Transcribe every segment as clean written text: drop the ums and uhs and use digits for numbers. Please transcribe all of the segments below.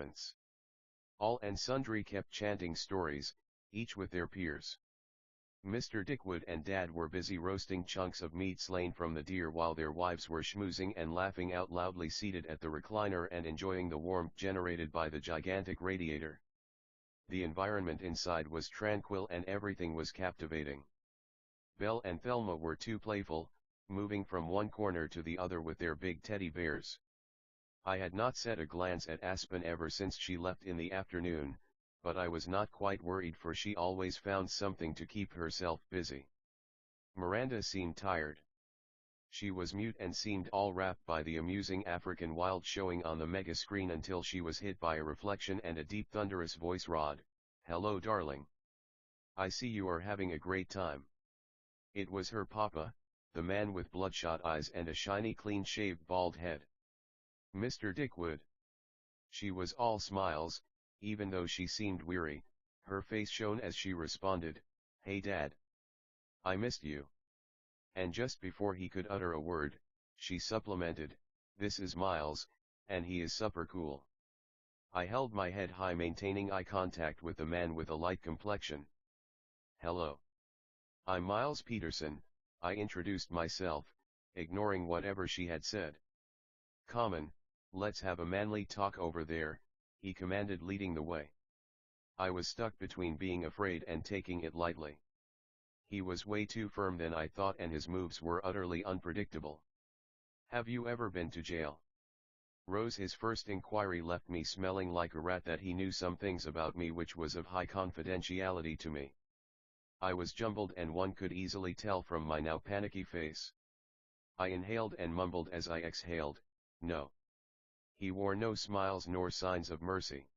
silence. All and sundry kept chanting stories, each with their peers. Mr. Dickwood and Dad were busy roasting chunks of meat slain from the deer while their wives were schmoozing and laughing out loudly seated at the recliner and enjoying the warmth generated by the gigantic radiator. The environment inside was tranquil and everything was captivating. Belle and Thelma were too playful, moving from one corner to the other with their big teddy bears. I had not set a glance at Aspen ever since she left in the afternoon, but I was not quite worried for she always found something to keep herself busy. Miranda seemed tired. She was mute and seemed all wrapped by the amusing African wild showing on the mega screen until she was hit by a reflection and a deep thunderous voice Rod, "Hello darling. I see you are having a great time." It was her papa, the man with bloodshot eyes and a shiny clean-shaved bald head. "Mr. Dickwood." She was all smiles, even though she seemed weary. Her face shone as she responded, "Hey Dad. I missed you." And just before he could utter a word, she supplemented, "This is Miles, and he is super cool." I held my head high, maintaining eye contact with the man with a light complexion. "Hello. I'm Miles Peterson," I introduced myself, ignoring whatever she had said. "Come on, let's have a manly talk over there," he commanded, leading the way. I was stuck between being afraid and taking it lightly. He was way too firm than I thought and his moves were utterly unpredictable. "Have you ever been to jail?" Rose. His first inquiry left me smelling like a rat that he knew some things about me which was of high confidentiality to me. I was jumbled and one could easily tell from my now panicky face. I inhaled and mumbled as I exhaled, "No." He wore no smiles nor signs of mercy.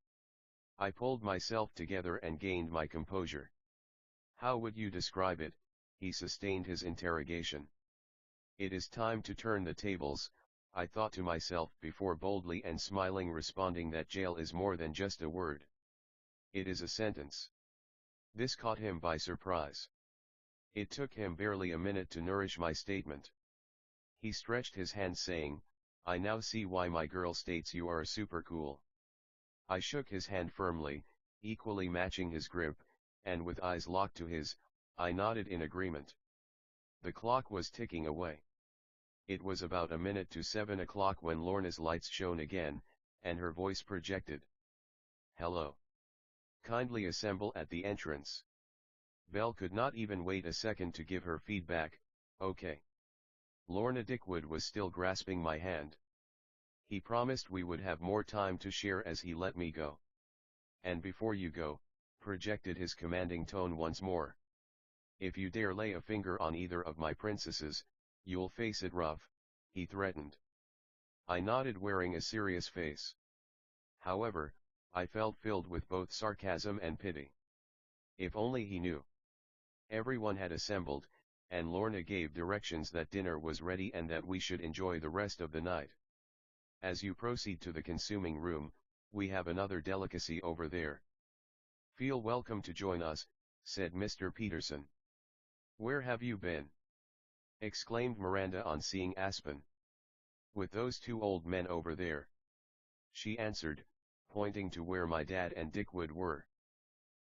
I pulled myself together and gained my composure. "How would you describe it?" he sustained his interrogation. "It is time to turn the tables," I thought to myself before boldly and smiling responding that jail is more than just a word. It is a sentence. This caught him by surprise. It took him barely a minute to nourish my statement. He stretched his hand saying, "I now see why my girl states you are super cool." I shook his hand firmly, equally matching his grip, and with eyes locked to his, I nodded in agreement. The clock was ticking away. It was about a minute to 7 o'clock when Lorna's lights shone again, and her voice projected. "Hello. Kindly assemble at the entrance." Belle could not even wait a second to give her feedback, "Okay." Lorna Dickwood was still grasping my hand. "He promised we would have more time to share as he let me go. And before you go," projected his commanding tone once more, "if you dare lay a finger on either of my princesses, you'll face it rough," he threatened. I nodded, wearing a serious face. However, I felt filled with both sarcasm and pity. If only he knew. Everyone had assembled, and Lorna gave directions that dinner was ready and that we should enjoy the rest of the night. "As you proceed to the consuming room, we have another delicacy over there." "Feel welcome to join us," said Mr. Peterson. "Where have you been?" exclaimed Miranda on seeing Aspen. "With those two old men over there," she answered, pointing to where my dad and Dickwood were.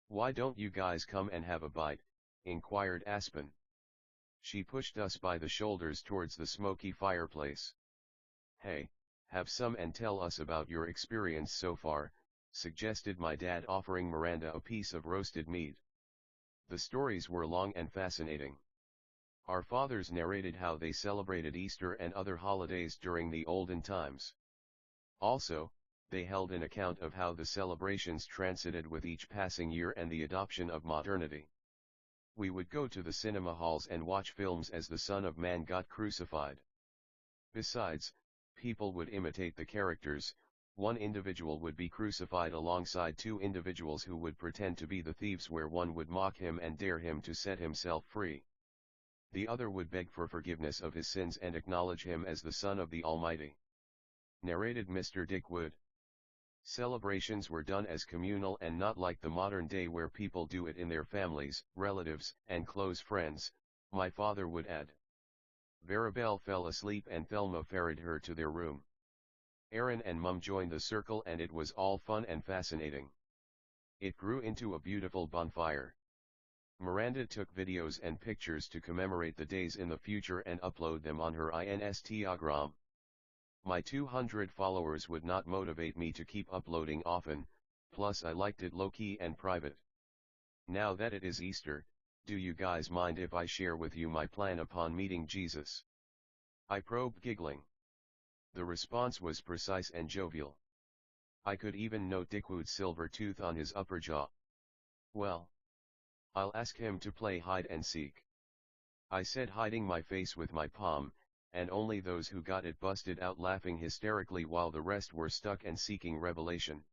"Why don't you guys come and have a bite?" inquired Aspen. She pushed us by the shoulders towards the smoky fireplace. "Hey, have some and tell us about your experience so far," suggested my dad, offering Miranda a piece of roasted meat. The stories were long and fascinating. Our fathers narrated how they celebrated Easter and other holidays during the olden times. Also, they held an account of how the celebrations transited with each passing year and the adoption of modernity. We would go to the cinema halls and watch films as the Son of Man got crucified. Besides, people would imitate the characters. One individual would be crucified alongside two individuals who would pretend to be the thieves, where one would mock him and dare him to set himself free. The other would beg for forgiveness of his sins and acknowledge him as the Son of the Almighty. Narrated Mr. Dickwood. Celebrations were done as communal and not like the modern day where people do it in their families, relatives, and close friends, my father would add. Verabelle fell asleep and Thelma ferried her to their room. Aaron and Mum joined the circle and it was all fun and fascinating. It grew into a beautiful bonfire. Miranda took videos and pictures to commemorate the days in the future and upload them on her Instagram. My 200 followers would not motivate me to keep uploading often, plus I liked it low-key and private. Now that it is Easter, do you guys mind if I share with you my plan upon meeting Jesus? I probed, giggling. The response was precise and jovial. I could even note Dickwood's silver tooth on his upper jaw. Well, I'll ask him to play hide and seek. I said, hiding my face with my palm, and only those who got it busted out laughing hysterically while the rest were stuck and seeking revelation.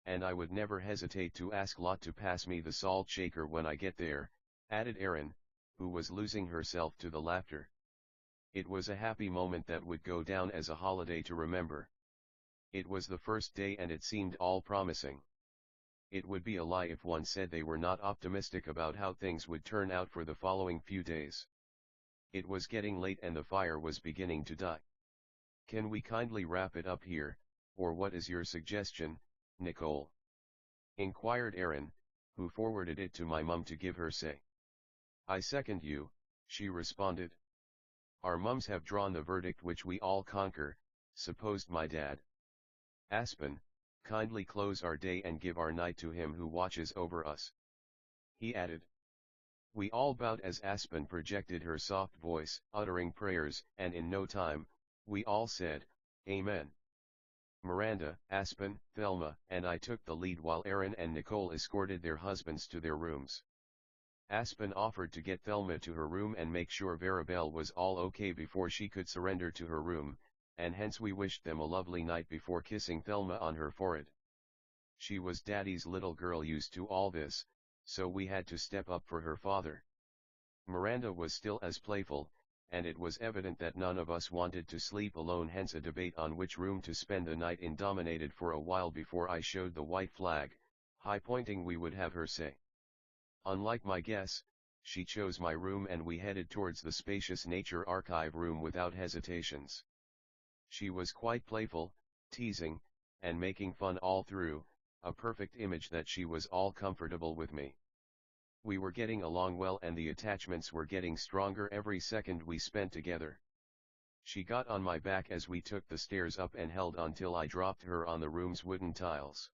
And I would never hesitate to ask Lot to pass me the salt shaker when I get there, added Erin, who was losing herself to the laughter. It was a happy moment that would go down as a holiday to remember. It was the first day and it seemed all promising. It would be a lie if one said they were not optimistic about how things would turn out for the following few days. It was getting late and the fire was beginning to die. Can we kindly wrap it up here, or what is your suggestion, Nicole? Inquired Erin, who forwarded it to my mum to give her say. I second you, she responded. Our mums have drawn the verdict which we all concur, supposed my dad. Aspen, kindly close our day and give our night to him who watches over us. He added. We all bowed as Aspen projected her soft voice, uttering prayers, and in no time, we all said, Amen. Miranda, Aspen, Thelma, and I took the lead while Erin and Nicole escorted their husbands to their rooms. Aspen offered to get Thelma to her room and make sure Verabelle was all okay before she could surrender to her room, and hence we wished them a lovely night before kissing Thelma on her forehead. She was Daddy's little girl used to all this, so we had to step up for her father. Miranda was still as playful, and it was evident that none of us wanted to sleep alone, hence a debate on which room to spend the night in dominated for a while before I showed the white flag, high-pointing we would have her say. Unlike my guess, she chose my room and we headed towards the spacious nature archive room without hesitations. She was quite playful, teasing, and making fun all through, a perfect image that she was all comfortable with me. We were getting along well and the attachments were getting stronger every second we spent together. She got on my back as we took the stairs up and held on till I dropped her on the room's wooden tiles.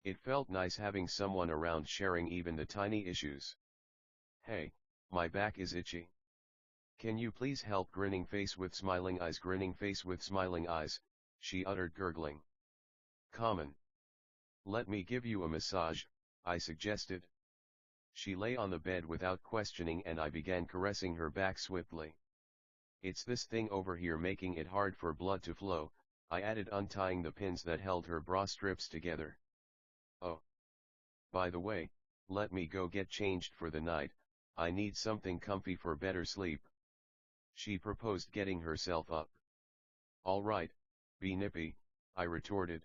It felt nice having someone around sharing even the tiny issues. Hey, my back is itchy. Can you please help? Grinning face with smiling eyes, grinning face with smiling eyes, she uttered, gurgling. Common. Let me give you a massage, I suggested. She lay on the bed without questioning and I began caressing her back swiftly. It's this thing over here making it hard for blood to flow, I added, untying the pins that held her bra strips together. Oh. By the way, let me go get changed for the night, I need something comfy for better sleep. She proposed, getting herself up. All right, be nippy, I retorted.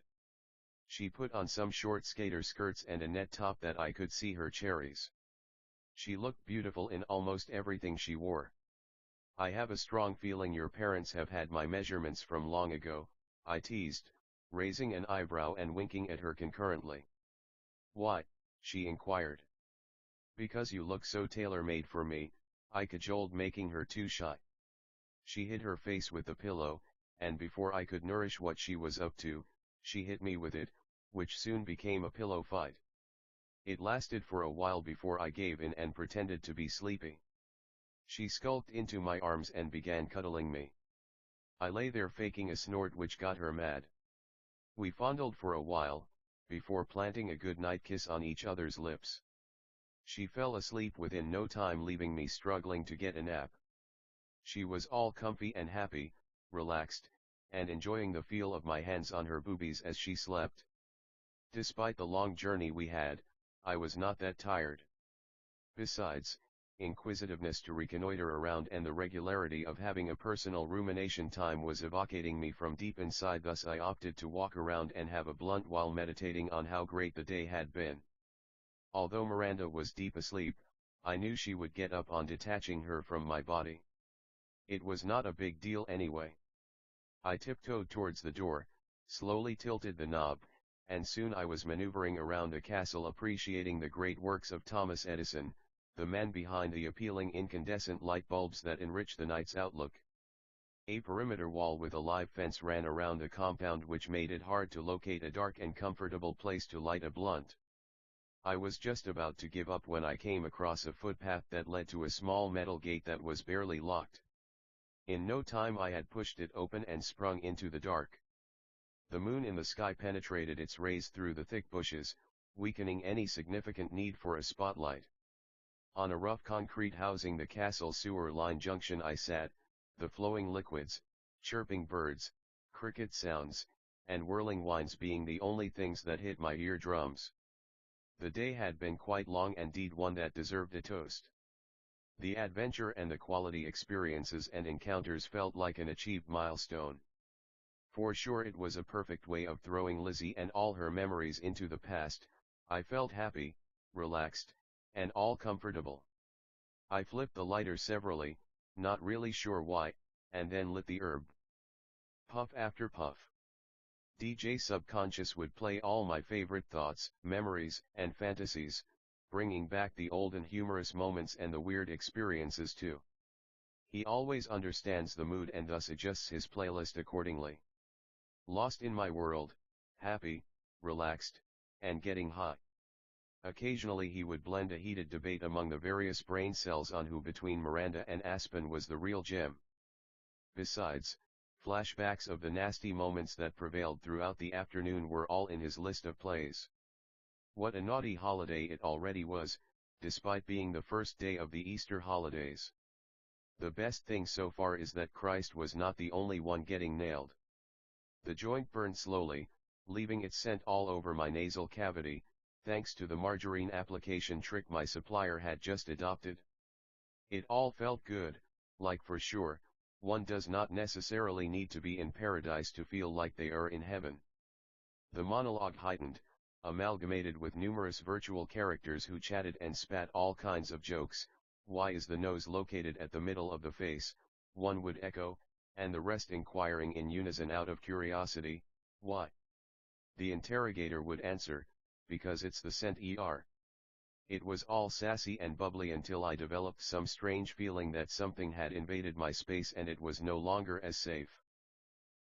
She put on some short skater skirts and a net top that I could see her cherries. She looked beautiful in almost everything she wore. I have a strong feeling your parents have had my measurements from long ago, I teased, raising an eyebrow and winking at her concurrently. Why? She inquired. Because you look so tailor-made for me, I cajoled, making her too shy. She hid her face with the pillow, and before I could nourish what she was up to, she hit me with it, which soon became a pillow fight. It lasted for a while before I gave in and pretended to be sleepy. She skulked into my arms and began cuddling me. I lay there faking a snort which got her mad. We fondled for a while, before planting a good night kiss on each other's lips. She fell asleep within no time, leaving me struggling to get a nap. She was all comfy and happy, relaxed, and enjoying the feel of my hands on her boobies as she slept. Despite the long journey we had, I was not that tired. Besides, inquisitiveness to reconnoiter around and the regularity of having a personal rumination time was evocating me from deep inside, thus I opted to walk around and have a blunt while meditating on how great the day had been. Although Miranda was deep asleep, I knew she would get up on detaching her from my body. It was not a big deal anyway. I tiptoed towards the door, slowly tilted the knob, and soon I was maneuvering around the castle appreciating the great works of Thomas Edison, the man behind the appealing incandescent light bulbs that enrich the night's outlook. A perimeter wall with a live fence ran around the compound which made it hard to locate a dark and comfortable place to light a blunt. I was just about to give up when I came across a footpath that led to a small metal gate that was barely locked. In no time I had pushed it open and sprung into the dark. The moon in the sky penetrated its rays through the thick bushes, weakening any significant need for a spotlight. On a rough concrete housing the castle sewer line junction I sat, the flowing liquids, chirping birds, cricket sounds, and whirling wines being the only things that hit my eardrums. The day had been quite long and indeed one that deserved a toast. The adventure and the quality experiences and encounters felt like an achieved milestone. For sure it was a perfect way of throwing Lizzie and all her memories into the past. I felt happy, relaxed, and all comfortable. I flipped the lighter severally, not really sure why, and then lit the herb. Puff after puff. DJ Subconscious would play all my favorite thoughts, memories, and fantasies, bringing back the old and humorous moments and the weird experiences too. He always understands the mood and thus adjusts his playlist accordingly. Lost in my world, happy, relaxed, and getting high. Occasionally he would blend a heated debate among the various brain cells on who between Miranda and Aspen was the real gem. Besides, flashbacks of the nasty moments that prevailed throughout the afternoon were all in his list of plays. What a naughty holiday it already was, despite being the first day of the Easter holidays. The best thing so far is that Christ was not the only one getting nailed. The joint burned slowly, leaving its scent all over my nasal cavity, thanks to the margarine application trick my supplier had just adopted. It all felt good, like for sure, one does not necessarily need to be in paradise to feel like they are in heaven. The monologue heightened, amalgamated with numerous virtual characters who chatted and spat all kinds of jokes. Why is the nose located at the middle of the face? One would echo, and the rest inquiring in unison out of curiosity, why? The interrogator would answer, because it's the scent er. It was all sassy and bubbly until I developed some strange feeling that something had invaded my space and it was no longer as safe.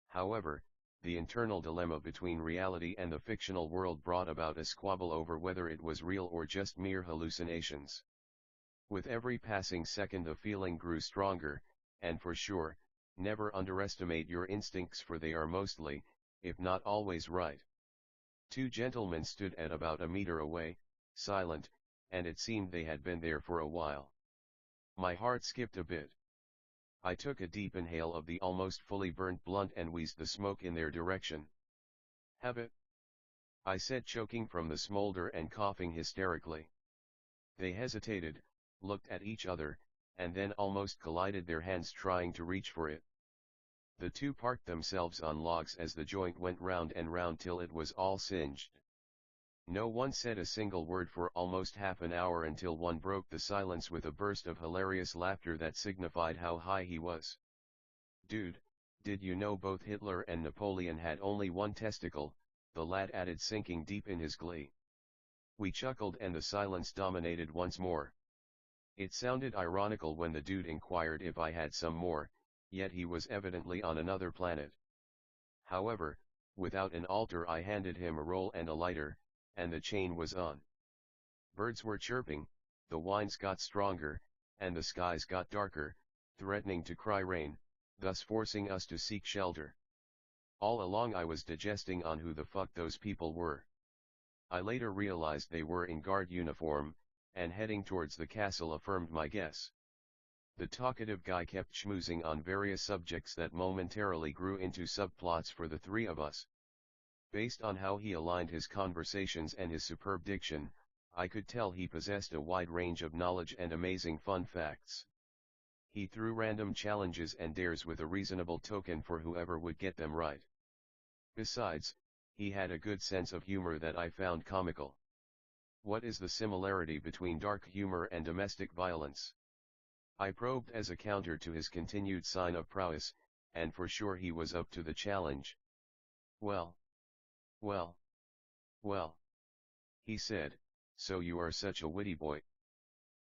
However, the internal dilemma between reality and the fictional world brought about a squabble over whether it was real or just mere hallucinations. With every passing second the feeling grew stronger, and for sure, never underestimate your instincts for they are mostly, if not always right. Two gentlemen stood at about a meter away, silent, and it seemed they had been there for a while. My heart skipped a bit. I took a deep inhale of the almost fully burnt blunt and wheezed the smoke in their direction. Have it? I said, choking from the smolder and coughing hysterically. They hesitated, looked at each other, and then almost collided, their hands trying to reach for it. The two parked themselves on logs as the joint went round and round till it was all singed. No one said a single word for almost half an hour until one broke the silence with a burst of hilarious laughter that signified how high he was. Dude, did you know both Hitler and Napoleon had only one testicle? The lad added, sinking deep in his glee. We chuckled and the silence dominated once more. It sounded ironical when the dude inquired if I had some more, yet he was evidently on another planet. However, without an altar I handed him a roll and a lighter, and the chain was on. Birds were chirping, the winds got stronger, and the skies got darker, threatening to cry rain, thus forcing us to seek shelter. All along I was digesting on who the fuck those people were. I later realized they were in guard uniform, and heading towards the castle affirmed my guess. The talkative guy kept schmoozing on various subjects that momentarily grew into subplots for the three of us. Based on how he aligned his conversations and his superb diction, I could tell he possessed a wide range of knowledge and amazing fun facts. He threw random challenges and dares with a reasonable token for whoever would get them right. Besides, he had a good sense of humor that I found comical. What is the similarity between dark humor and domestic violence? I probed as a counter to his continued sign of prowess, and for sure he was up to the challenge. Well, well, well, he said, so you are such a witty boy.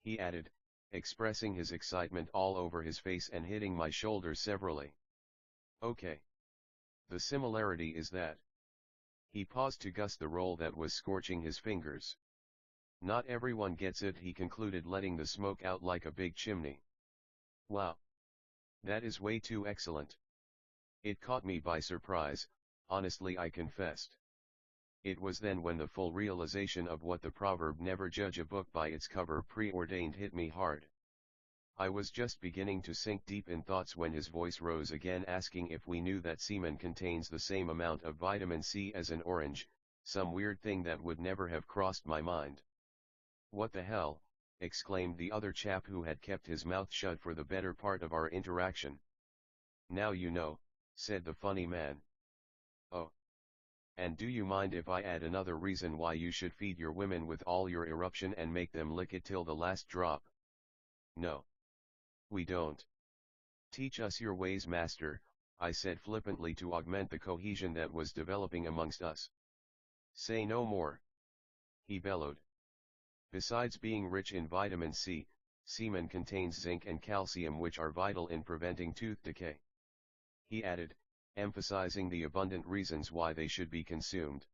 He added, expressing his excitement all over his face and hitting my shoulder severally. Okay. The similarity is that. He paused to gust the roll that was scorching his fingers. Not everyone gets it, he concluded, letting the smoke out like a big chimney. Wow. That is way too excellent. It caught me by surprise, honestly, I confessed. It was then when the full realization of what the proverb "never judge a book by its cover" preordained hit me hard. I was just beginning to sink deep in thoughts when his voice rose again, asking if we knew that semen contains the same amount of vitamin C as an orange, some weird thing that would never have crossed my mind. What the hell, exclaimed the other chap who had kept his mouth shut for the better part of our interaction. Now you know, said the funny man. Oh. And do you mind if I add another reason why you should feed your women with all your eruption and make them lick it till the last drop? No. We don't. Teach us your ways, master, I said flippantly to augment the cohesion that was developing amongst us. Say no more. He bellowed. Besides being rich in vitamin C, semen contains zinc and calcium, which are vital in preventing tooth decay. He added, emphasizing the abundant reasons why they should be consumed.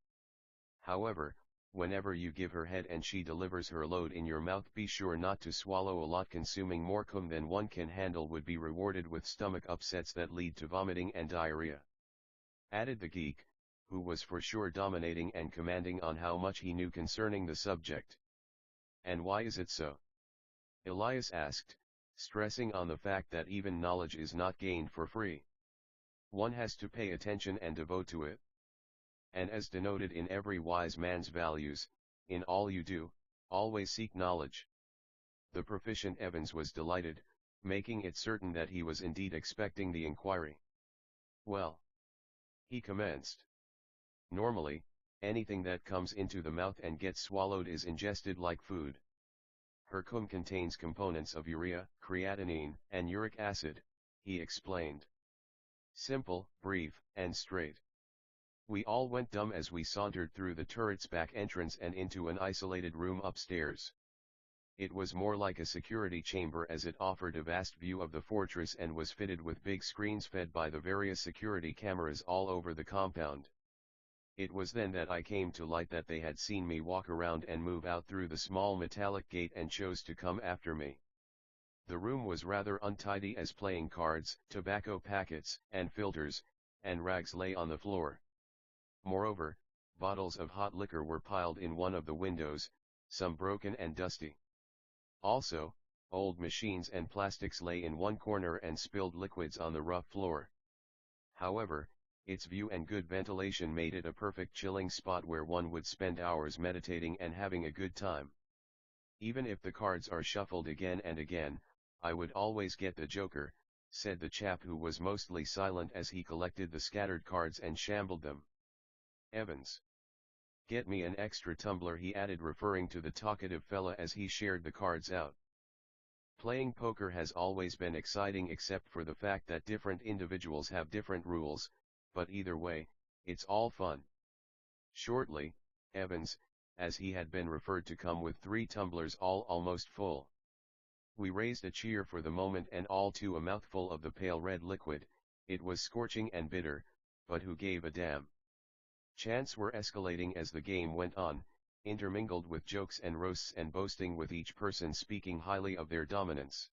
However, whenever you give her head and she delivers her load in your mouth, be sure not to swallow a lot. Consuming more cum than one can handle would be rewarded with stomach upsets that lead to vomiting and diarrhea. Added the geek, who was for sure dominating and commanding on how much he knew concerning the subject. And why is it so? Elias asked, stressing on the fact that even knowledge is not gained for free. One has to pay attention and devote to it. And as denoted in every wise man's values, in all you do, always seek knowledge. The proficient Evans was delighted, making it certain that he was indeed expecting the inquiry. Well, he commenced. Normally, anything that comes into the mouth and gets swallowed is ingested like food. Her cum contains components of urea, creatinine, and uric acid, he explained. Simple, brief, and straight. We all went dumb as we sauntered through the turret's back entrance and into an isolated room upstairs. It was more like a security chamber, as it offered a vast view of the fortress and was fitted with big screens fed by the various security cameras all over the compound. It was then that I came to light that they had seen me walk around and move out through the small metallic gate and chose to come after me. The room was rather untidy, as playing cards, tobacco packets, and filters, and rags lay on the floor. Moreover, bottles of hot liquor were piled in one of the windows, some broken and dusty. Also, old machines and plastics lay in one corner and spilled liquids on the rough floor. However, its view and good ventilation made it a perfect chilling spot where one would spend hours meditating and having a good time. Even if the cards are shuffled again and again, I would always get the joker, said the chap who was mostly silent as he collected the scattered cards and shambled them. Evans. Get me an extra tumbler, he added, referring to the talkative fella as he shared the cards out. Playing poker has always been exciting, except for the fact that different individuals have different rules, but either way, it's all fun. Shortly, Evans, as he had been referred to, come with 3 tumblers, all almost full. We raised a cheer for the moment, and all to a mouthful of the pale red liquid. It was scorching and bitter, but who gave a damn? Chants were escalating as the game went on, intermingled with jokes and roasts and boasting, with each person speaking highly of their dominance.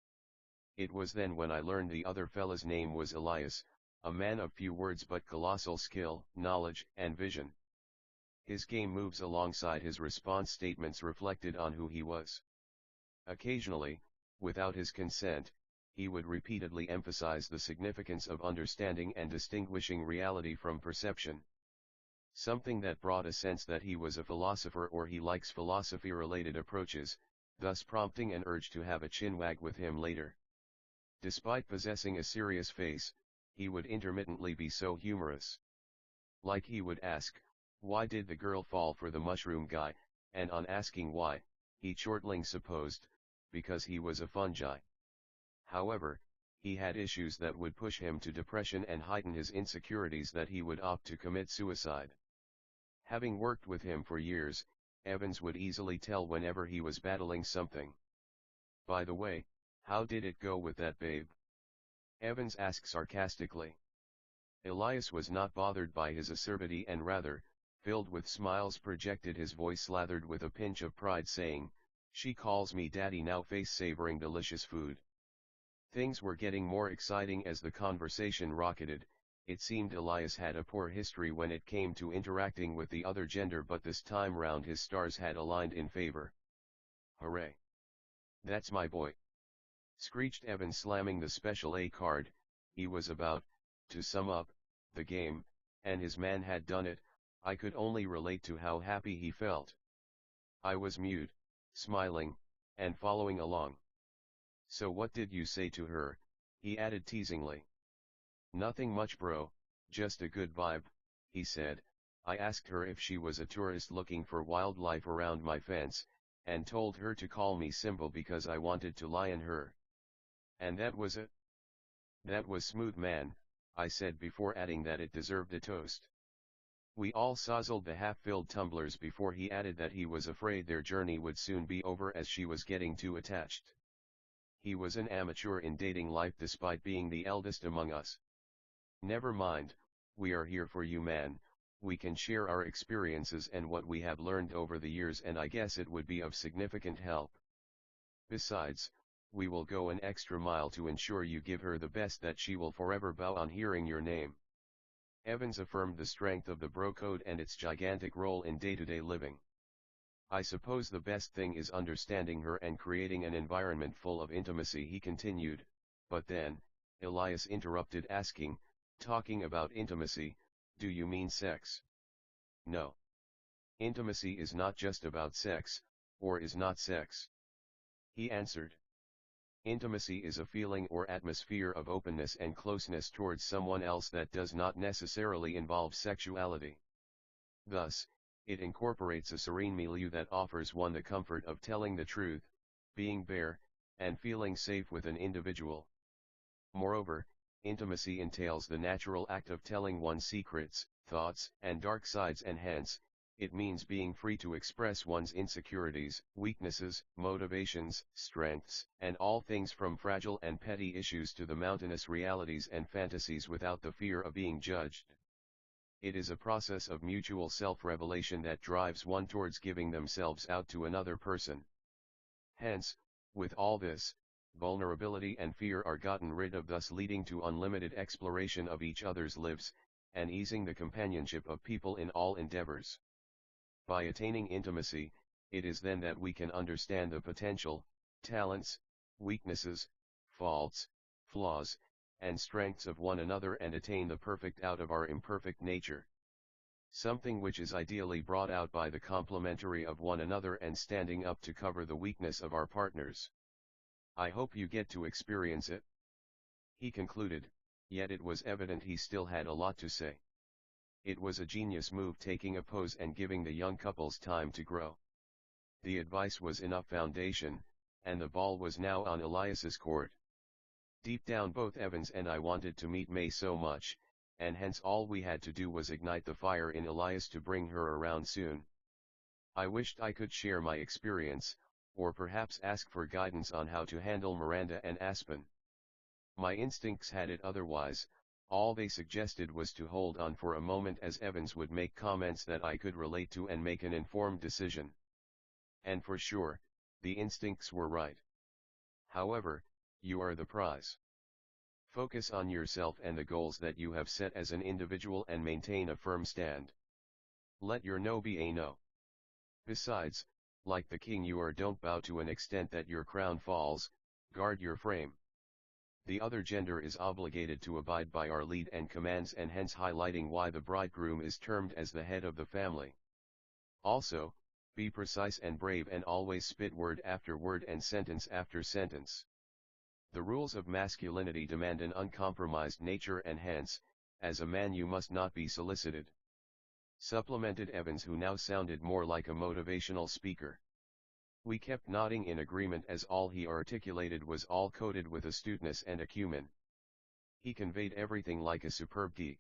It was then when I learned the other fella's name was Elias, a man of few words but colossal skill, knowledge, and vision. His game moves alongside his response statements reflected on who he was. Occasionally, without his consent, he would repeatedly emphasize the significance of understanding and distinguishing reality from perception. Something that brought a sense that he was a philosopher, or he likes philosophy-related approaches, thus prompting an urge to have a chinwag with him later. Despite possessing a serious face, he would intermittently be so humorous. Like he would ask, why did the girl fall for the mushroom guy, and on asking why, he chortling supposed, because he was a fungi. However, he had issues that would push him to depression and heighten his insecurities that he would opt to commit suicide. Having worked with him for years, Evans would easily tell whenever he was battling something. "By the way, how did it go with that babe?" Evans asked sarcastically. Elias was not bothered by his acerbity and rather, filled with smiles, projected his voice slathered with a pinch of pride, saying, "She calls me daddy now," face savoring delicious food. Things were getting more exciting as the conversation rocketed. It seemed Elias had a poor history when it came to interacting with the other gender, but this time round his stars had aligned in favor. "Hooray! That's my boy!" screeched Evans, slamming the special A card. He was about to sum up the game, and his man had done it. I could only relate to how happy he felt. I was mute, smiling, and following along. "So what did you say to her?" he added teasingly. "Nothing much, bro, just a good vibe," he said. "I asked her if she was a tourist looking for wildlife around my fence, and told her to call me Simba because I wanted to lion her. And that was it." "That was smooth, man," I said, before adding that it deserved a toast. We all sozzled the half-filled tumblers before he added that he was afraid their journey would soon be over as she was getting too attached. He was an amateur in dating life despite being the eldest among us. "Never mind, we are here for you, man. We can share our experiences and what we have learned over the years, and I guess it would be of significant help. Besides, we will go an extra mile to ensure you give her the best that she will forever bow on hearing your name." Evans affirmed the strength of the bro code and its gigantic role in day-to-day living. "I suppose the best thing is understanding her and creating an environment full of intimacy," he continued, but then, Elias interrupted, asking, "Talking about intimacy, do you mean sex?" "No. Intimacy is not just about sex, or is not sex," he answered. "Intimacy is a feeling or atmosphere of openness and closeness towards someone else that does not necessarily involve sexuality. Thus, it incorporates a serene milieu that offers one the comfort of telling the truth, being bare, and feeling safe with an individual. Moreover, intimacy entails the natural act of telling one's secrets, thoughts, and dark sides, and hence, it means being free to express one's insecurities, weaknesses, motivations, strengths, and all things from fragile and petty issues to the mountainous realities and fantasies without the fear of being judged. It is a process of mutual self-revelation that drives one towards giving themselves out to another person. Hence, with all this, vulnerability and fear are gotten rid of, thus leading to unlimited exploration of each other's lives, and easing the companionship of people in all endeavors. By attaining intimacy, it is then that we can understand the potential, talents, weaknesses, faults, flaws, and strengths of one another and attain the perfect out of our imperfect nature. Something which is ideally brought out by the complementary of one another and standing up to cover the weakness of our partners. I hope you get to experience it," he concluded, yet it was evident he still had a lot to say. It was a genius move, taking a pose and giving the young couples time to grow. The advice was enough foundation, and the ball was now on Elias's court. Deep down both Evans and I wanted to meet May so much, and hence all we had to do was ignite the fire in Elias to bring her around soon. I wished I could share my experience, or perhaps ask for guidance on how to handle Miranda and Aspen. My instincts had it otherwise. All they suggested was to hold on for a moment, as Evans would make comments that I could relate to and make an informed decision. And for sure, the instincts were right. However, you are the prize. Focus on yourself and the goals that you have set as an individual and maintain a firm stand. Let your no be a no. Besides, like the king you are, don't bow to an extent that your crown falls, guard your frame. The other gender is obligated to abide by our lead and commands, and hence highlighting why the bridegroom is termed as the head of the family. Also, be precise and brave and always spit word after word and sentence after sentence. The rules of masculinity demand an uncompromised nature, and hence, as a man you must not be solicited," supplemented Evans, who now sounded more like a motivational speaker. We kept nodding in agreement as all he articulated was all coated with astuteness and acumen. He conveyed everything like a superb geek.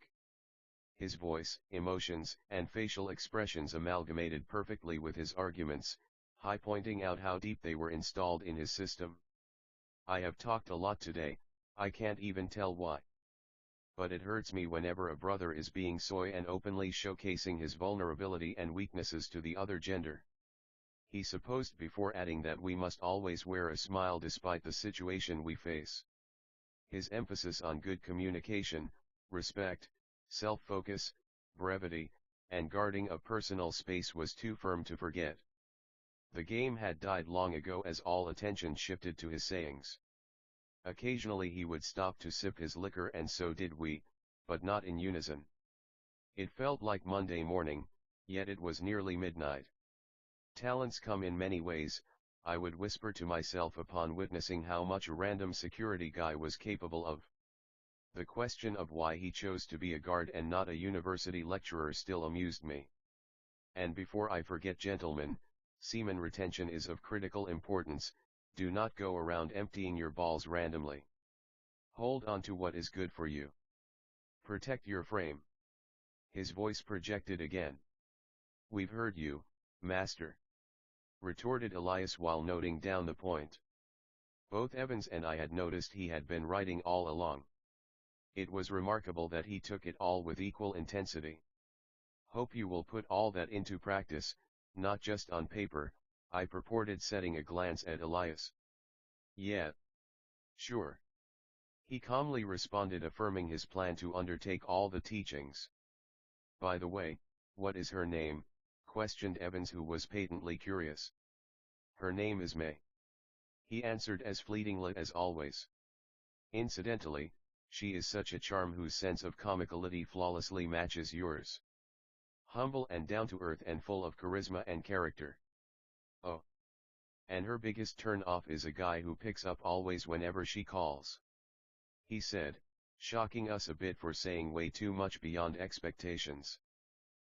His voice, emotions, and facial expressions amalgamated perfectly with his arguments, pointing out how deep they were installed in his system. I have talked a lot today, I can't even tell why. But it hurts me whenever a brother is being soy and openly showcasing his vulnerability and weaknesses to the other gender. He supposed before adding that we must always wear a smile despite the situation we face. His emphasis on good communication, respect, self-focus, brevity, and guarding of personal space was too firm to forget. The game had died long ago as all attention shifted to his sayings. Occasionally he would stop to sip his liquor and so did we, but not in unison. It felt like Monday morning, yet it was nearly midnight. Talents come in many ways, I would whisper to myself upon witnessing how much a random security guy was capable of. The question of why he chose to be a guard and not a university lecturer still amused me. And before I forget, gentlemen, semen retention is of critical importance. Do not go around emptying your balls randomly. Hold on to what is good for you. Protect your frame. His voice projected again. We've heard you, master, retorted Elias while noting down the point. Both Evans and I had noticed he had been writing all along. It was remarkable that he took it all with equal intensity. Hope you will put all that into practice, not just on paper, I purported, setting a glance at Elias. Yeah. Sure. He calmly responded, affirming his plan to undertake all the teachings. By the way, what is her name? Questioned Evans, who was patently curious. Her name is May. He answered as fleetingly as always. Incidentally, she is such a charm whose sense of comicality flawlessly matches yours. Humble and down-to-earth and full of charisma and character. Oh. And her biggest turn-off is a guy who picks up always whenever she calls. He said, shocking us a bit for saying way too much beyond expectations.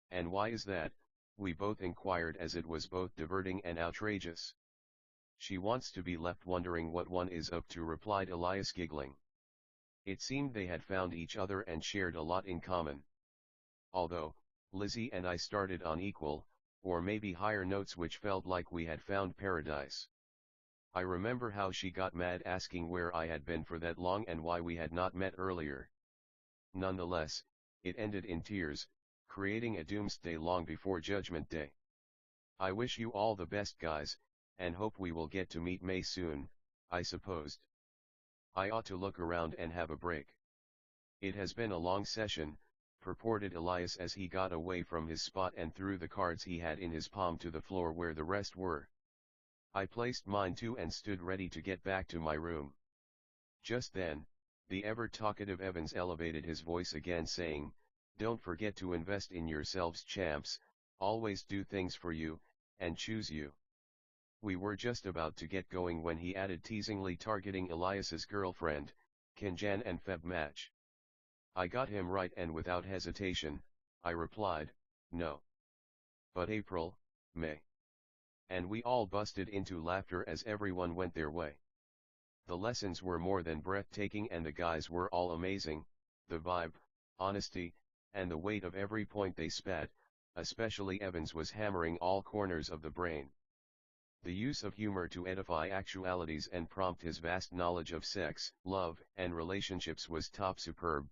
And why is that? We both inquired, as it was both diverting and outrageous. She wants to be left wondering what one is up to, replied Elias, giggling. It seemed they had found each other and shared a lot in common. Although, Lizzie and I started on equal, or maybe higher notes, which felt like we had found paradise. I remember how she got mad asking where I had been for that long and why we had not met earlier. Nonetheless, it ended in tears, creating a doomsday long before Judgment Day. I wish you all the best, guys, and hope we will get to meet May soon, I supposed. I ought to look around and have a break. It has been a long session, purported Elias as he got away from his spot and threw the cards he had in his palm to the floor where the rest were. I placed mine too and stood ready to get back to my room. Just then, the ever-talkative Evans elevated his voice again, saying, "Don't forget to invest in yourselves, champs, always do things for you, and choose you." We were just about to get going when he added, teasingly targeting Elias's girlfriend, "Can Jan and Feb match?" I got him right, and without hesitation, I replied, "No. But April, May." And we all busted into laughter as everyone went their way. The lessons were more than breathtaking and the guys were all amazing, the vibe, honesty, and the weight of every point they spat, especially Evans, was hammering all corners of the brain. The use of humor to edify actualities and prompt his vast knowledge of sex, love, and relationships was top superb.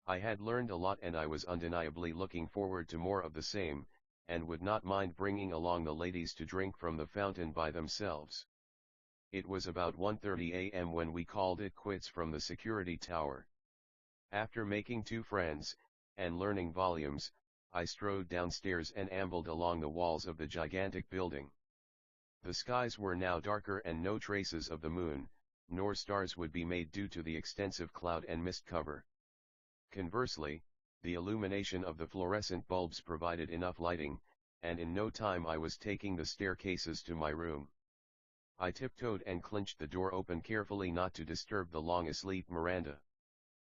I had learned a lot and I was undeniably looking forward to more of the same, and would not mind bringing along the ladies to drink from the fountain by themselves. It was about 1:30 a.m. when we called it quits from the security tower. After making 2 friends, and learning volumes, I strode downstairs and ambled along the walls of the gigantic building. The skies were now darker and no traces of the moon, nor stars would be made due to the extensive cloud and mist cover. Conversely, the illumination of the fluorescent bulbs provided enough lighting, and in no time I was taking the staircases to my room. I tiptoed and clinched the door open carefully not to disturb the long asleep Miranda.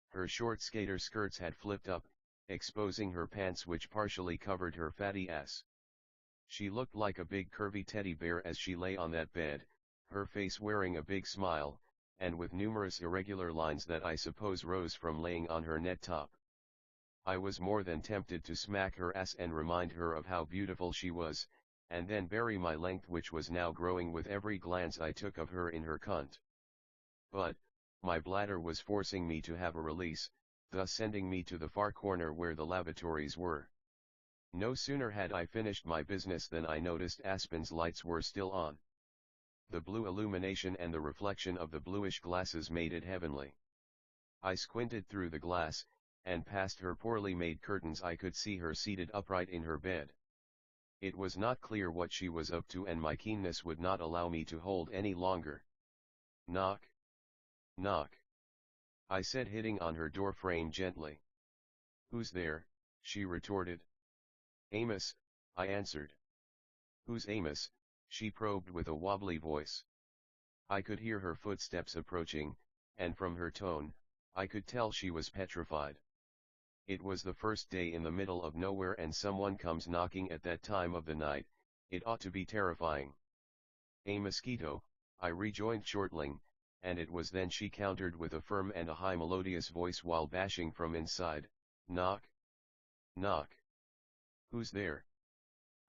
Her short skater skirts had flipped up, exposing her pants which partially covered her fatty ass. She looked like a big curvy teddy bear as she lay on that bed, her face wearing a big smile, and with numerous irregular lines that I suppose rose from laying on her net top. I was more than tempted to smack her ass and remind her of how beautiful she was, and then bury my length which was now growing with every glance I took of her in her cunt. But, my bladder was forcing me to have a release, thus sending me to the far corner where the lavatories were. No sooner had I finished my business than I noticed Aspen's lights were still on. The blue illumination and the reflection of the bluish glasses made it heavenly. I squinted through the glass, and past her poorly made curtains I could see her seated upright in her bed. It was not clear what she was up to and my keenness would not allow me to hold any longer. Knock. Knock. I said, hitting on her door frame gently. Who's there? She retorted. Amos, I answered. Who's Amos? She probed with a wobbly voice. I could hear her footsteps approaching, and from her tone, I could tell she was petrified. It was the first day in the middle of nowhere and someone comes knocking at that time of the night, it ought to be terrifying. A mosquito, I rejoined shortly, and it was then she countered with a firm and a high melodious voice while bashing from inside, knock. Knock. Who's there?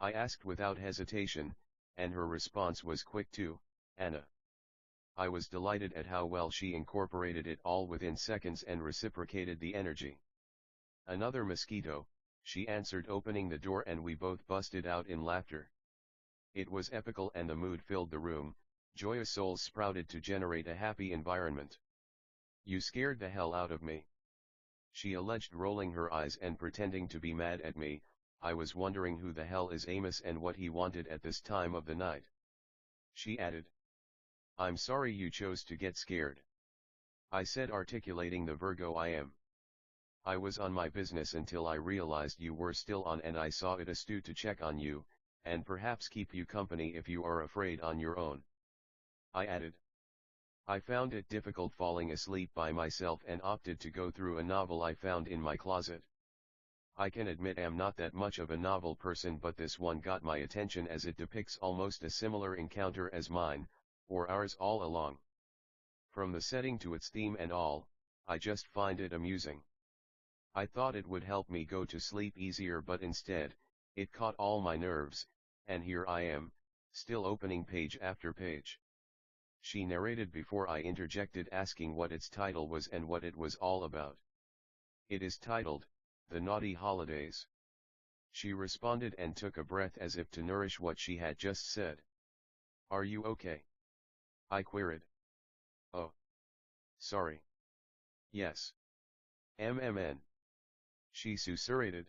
I asked without hesitation, and her response was quick too, Anna. I was delighted at how well she incorporated it all within seconds and reciprocated the energy. Another mosquito, she answered, opening the door, and we both busted out in laughter. It was epical and the mood filled the room, joyous souls sprouted to generate a happy environment. You scared the hell out of me, she alleged, rolling her eyes and pretending to be mad at me. I was wondering who the hell is Amos and what he wanted at this time of the night. She added. I'm sorry you chose to get scared, I said, articulating the Virgo I am. I was on my business until I realized you were still on, and I saw it astute to check on you, and perhaps keep you company if you are afraid on your own. I added. I found it difficult falling asleep by myself and opted to go through a novel I found in my closet. I can admit I'm not that much of a novel person, but this one got my attention as it depicts almost a similar encounter as mine, or ours all along. From the setting to its theme and all, I just find it amusing. I thought it would help me go to sleep easier, but instead, it caught all my nerves, and here I am, still opening page after page. She narrated before I interjected, asking what its title was and what it was all about. It is titled, The Naughty Holidays. She responded and took a breath as if to nourish what she had just said. Are you okay? I queried. Oh. Sorry. Yes. MMN. She susurrated.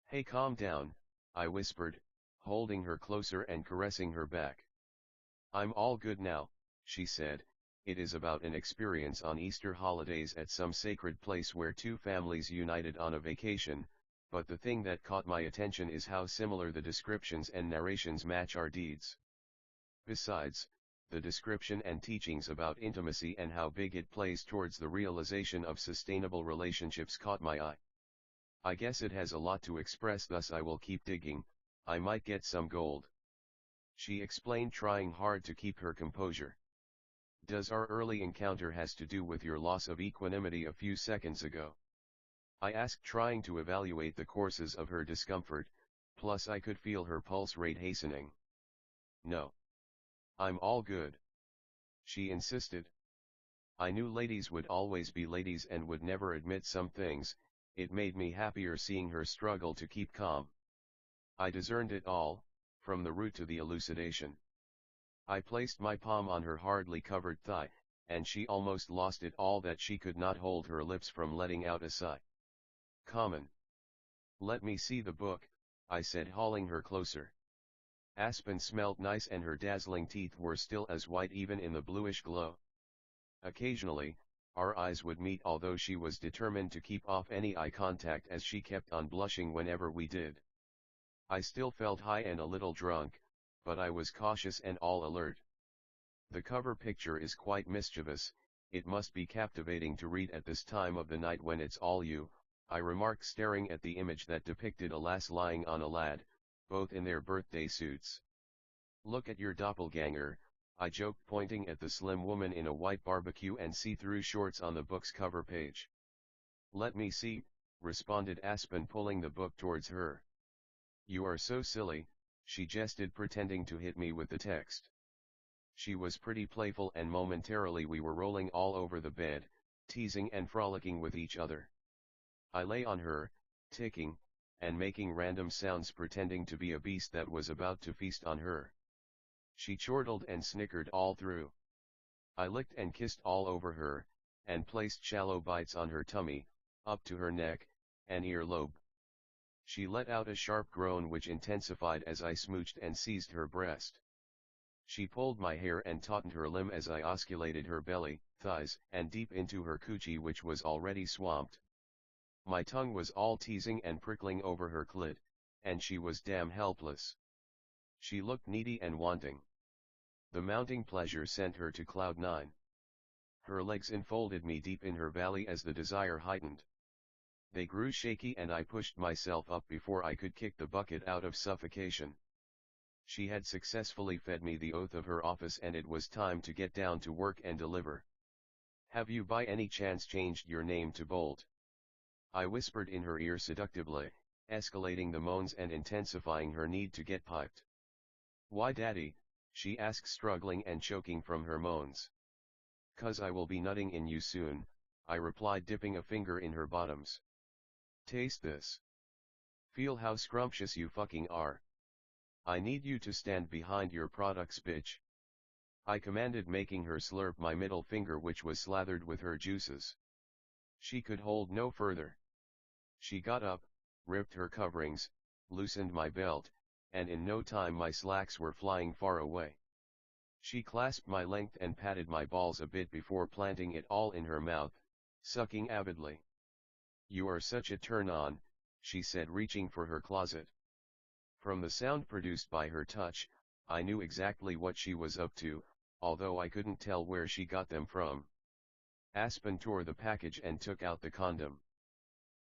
Hey, calm down, I whispered, holding her closer and caressing her back. I'm all good now, she said. It is about an experience on Easter holidays at some sacred place where two families united on a vacation, but the thing that caught my attention is how similar the descriptions and narrations match our deeds. Besides, the description and teachings about intimacy and how big it plays towards the realization of sustainable relationships caught my eye. I guess it has a lot to express, thus I will keep digging, I might get some gold. She explained, trying hard to keep her composure. Does our early encounter has to do with your loss of equanimity a few seconds ago? I asked, trying to evaluate the courses of her discomfort, plus I could feel her pulse rate hastening. No. I'm all good, she insisted. I knew ladies would always be ladies and would never admit some things. It made me happier seeing her struggle to keep calm. I discerned it all, from the root to the elucidation. I placed my palm on her hardly covered thigh, and she almost lost it all that she could not hold her lips from letting out a sigh. Common. Let me see the book, I said, hauling her closer. Aspen smelt nice and her dazzling teeth were still as white even in the bluish glow. Occasionally, our eyes would meet, although she was determined to keep off any eye contact as she kept on blushing whenever we did. I still felt high and a little drunk, but I was cautious and all alert. The cover picture is quite mischievous. It must be captivating to read at this time of the night when it's all you, I remarked, staring at the image that depicted a lass lying on a lad, both in their birthday suits. "Look at your doppelganger," I joked, pointing at the slim woman in a white barbecue and see-through shorts on the book's cover page. "Let me see," responded Aspen, pulling the book towards her. "You are so silly," she jested, pretending to hit me with the text. She was pretty playful, and momentarily we were rolling all over the bed, teasing and frolicking with each other. I lay on her, ticking, and making random sounds, pretending to be a beast that was about to feast on her. She chortled and snickered all through. I licked and kissed all over her, and placed shallow bites on her tummy, up to her neck, and earlobe. She let out a sharp groan which intensified as I smooched and seized her breast. She pulled my hair and tautened her limb as I osculated her belly, thighs, and deep into her coochie, which was already swamped. My tongue was all teasing and prickling over her clit, and she was damn helpless. She looked needy and wanting. The mounting pleasure sent her to cloud nine. Her legs enfolded me deep in her valley as the desire heightened. They grew shaky and I pushed myself up before I could kick the bucket out of suffocation. She had successfully fed me the oath of her office, and it was time to get down to work and deliver. "Have you by any chance changed your name to Bolt?" I whispered in her ear seductively, escalating the moans and intensifying her need to get piped. "Why, Daddy?" she asked, struggling and choking from her moans. "'Cause I will be nutting in you soon," I replied, dipping a finger in her bottoms. "Taste this. Feel how scrumptious you fucking are. I need you to stand behind your products, bitch," I commanded, making her slurp my middle finger, which was slathered with her juices. She could hold no further. She got up, ripped her coverings, loosened my belt, and in no time my slacks were flying far away. She clasped my length and patted my balls a bit before planting it all in her mouth, sucking avidly. "You are such a turn-on," she said, reaching for her closet. From the sound produced by her touch, I knew exactly what she was up to, although I couldn't tell where she got them from. Aspen tore the package and took out the condom.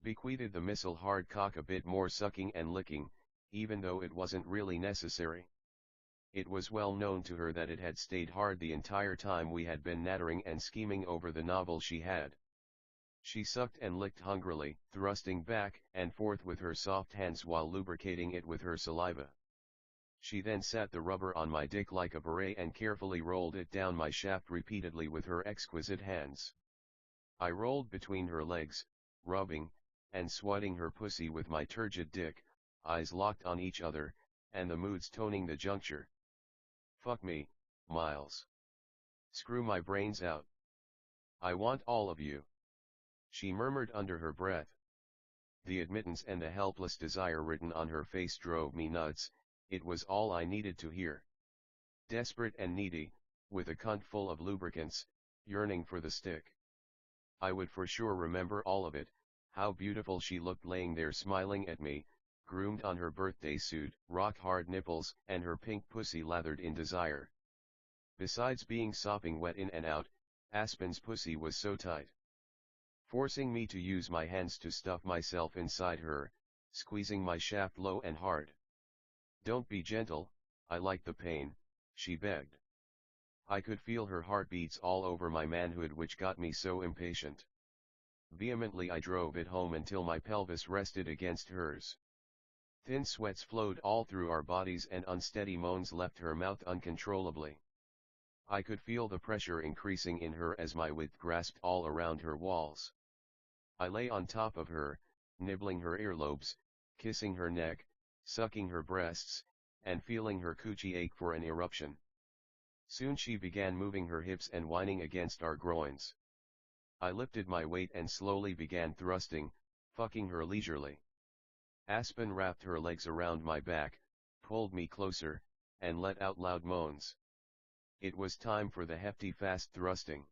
Bequeathed the missile hard cock a bit more sucking and licking, even though it wasn't really necessary. It was well known to her that it had stayed hard the entire time we had been nattering and scheming over the novel she had. She sucked and licked hungrily, thrusting back and forth with her soft hands while lubricating it with her saliva. She then sat the rubber on my dick like a beret and carefully rolled it down my shaft repeatedly with her exquisite hands. I rolled between her legs, rubbing, and swatting her pussy with my turgid dick, eyes locked on each other, and the moods toning the juncture. "Fuck me, Miles. Screw my brains out. I want all of you," she murmured under her breath. The admittance and the helpless desire written on her face drove me nuts. It was all I needed to hear. Desperate and needy, with a cunt full of lubricants, yearning for the stick. I would for sure remember all of it. How beautiful she looked laying there smiling at me, groomed on her birthday suit, rock-hard nipples, and her pink pussy lathered in desire. Besides being sopping wet in and out, Aspen's pussy was so tight, forcing me to use my hands to stuff myself inside her, squeezing my shaft low and hard. "Don't be gentle, I like the pain," she begged. I could feel her heartbeats all over my manhood, which got me so impatient. Vehemently I drove it home until my pelvis rested against hers. Thin sweats flowed all through our bodies and unsteady moans left her mouth uncontrollably. I could feel the pressure increasing in her as my width grasped all around her walls. I lay on top of her, nibbling her earlobes, kissing her neck, sucking her breasts, and feeling her coochie ache for an eruption. Soon she began moving her hips and whining against our groins. I lifted my weight and slowly began thrusting, fucking her leisurely. Aspen wrapped her legs around my back, pulled me closer, and let out loud moans. It was time for the hefty fast thrusting.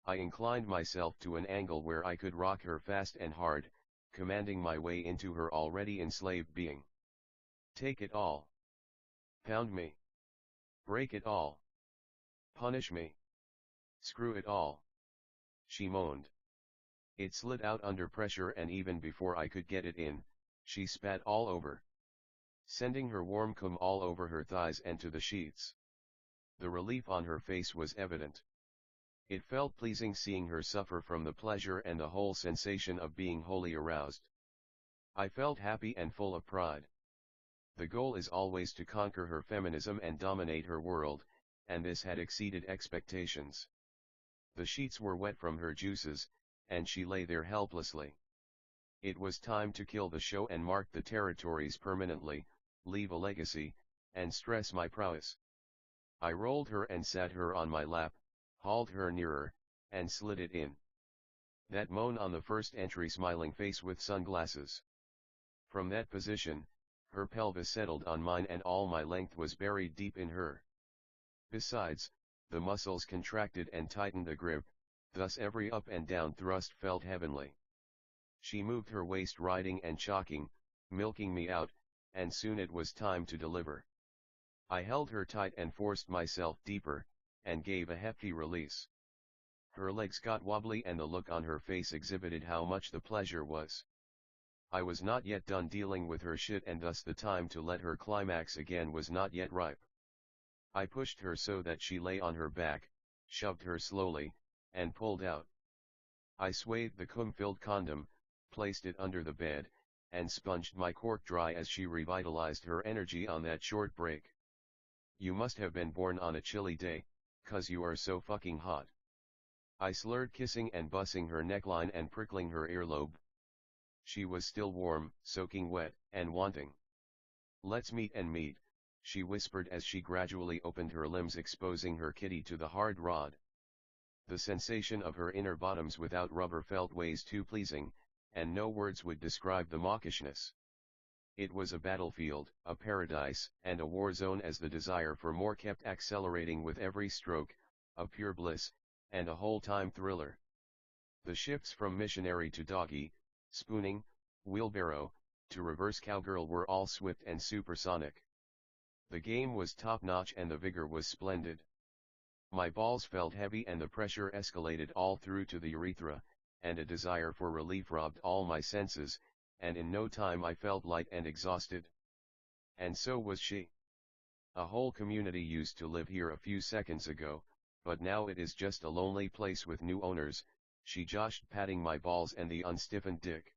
I inclined myself to an angle where I could rock her fast and hard, commanding my way into her already enslaved being. "Take it all. Pound me. Break it all. Punish me. Screw it all," she moaned. It slid out under pressure, and even before I could get it in, she spat all over. sending her warm cum all over her thighs and to the sheets. The relief on her face was evident. It felt pleasing seeing her suffer from the pleasure and the whole sensation of being wholly aroused. I felt happy and full of pride. The goal is always to conquer her feminism and dominate her world, and this had exceeded expectations. The sheets were wet from her juices, and she lay there helplessly. It was time to kill the show and mark the territories permanently, leave a legacy, and stress my prowess. I rolled her and sat her on my lap, hauled her nearer, and slid it in. That moan on the first entry, smiling face with sunglasses. From that position, her pelvis settled on mine and all my length was buried deep in her. Besides, the muscles contracted and tightened the grip, thus every up and down thrust felt heavenly. She moved her waist riding and chalking, milking me out, and soon it was time to deliver. I held her tight and forced myself deeper, and gave a hefty release. Her legs got wobbly and the look on her face exhibited how much the pleasure was. I was not yet done dealing with her shit and thus the time to let her climax again was not yet ripe. I pushed her so that she lay on her back, shoved her slowly, and pulled out. I swathed the cum-filled condom, placed it under the bed, and sponged my cork dry as she revitalized her energy on that short break. You must have been born on a chilly day, 'cause you are so fucking hot. I slurred, kissing and bussing her neckline and prickling her earlobe. She was still warm, soaking wet, and wanting. Let's meet and meet, she whispered as she gradually opened her limbs, exposing her kitty to the hard rod. The sensation of her inner bottoms without rubber felt ways too pleasing, and no words would describe the mawkishness. It was a battlefield, a paradise, and a war zone as the desire for more kept accelerating with every stroke, a pure bliss, and a whole-time thriller. The shifts from missionary to doggy, spooning, wheelbarrow, to reverse cowgirl were all swift and supersonic. The game was top-notch and the vigor was splendid. My balls felt heavy and the pressure escalated all through to the urethra, and a desire for relief robbed all my senses, and in no time I felt light and exhausted. And so was she. A whole community used to live here a few seconds ago, but now it is just a lonely place with new owners, she joshed, patting my balls and the unstiffened dick.